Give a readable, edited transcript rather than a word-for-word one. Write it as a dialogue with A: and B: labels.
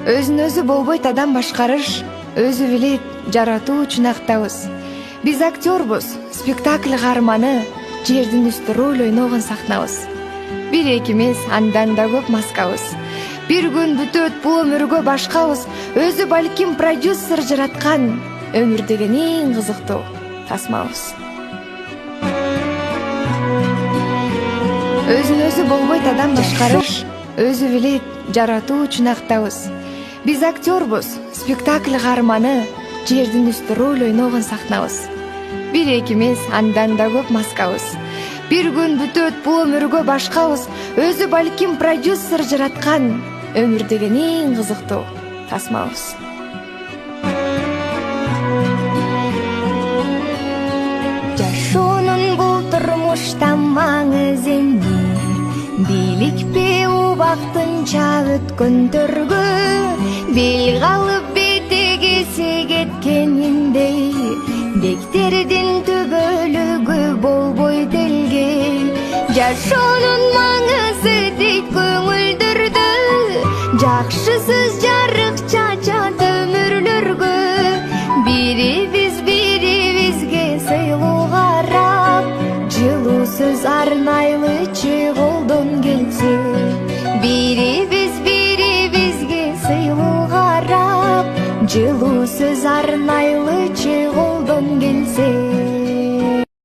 A: Өзүн өзү болбойт адам башкарыш, өзү билет жаратуу үчүн актабыз. Биз актербуз, спектакль каарманы, жердин үстү роль ойногон сахнабыз. Бир эки эмес, андан да көп маскабыз. Бир күн бүтөт бул өмүргө башкабыз. Өзү балким продюсер жараткан өмүр деген эң кызыктуу тасмабыз. Өзүн өзү болбойт адам башкарыш, өзү билет жаратуу үчүн актабыз. Биз актербуз, спектакль каарманы, жердин үстү роль ойногон сахнабыз. Бир эки эмес, андан да көп маскабыз. Бир күн бүтөт бул өмүргө башкабыз. Өзү балким продюсер жараткан өмүр деген эң кызыктуу тасмабыз. Жашоонун бул турмушта маңызы эмне? Бийликпи убактынча өткөндөргө бел калып бетегиси кеткениндей, бектердин түбөлүгү болбойт элге. Жашоонун маңызы дейт көңүлдөрдө, жакшы сөз жарык чачат өмүрлөргө. Бирибиз бирибизге сыйлоо карап, жылуу сөз арнайлычы колдон келсе. Бирибиз бирибизге сыйлоо карап, жылуу сөз арнайлы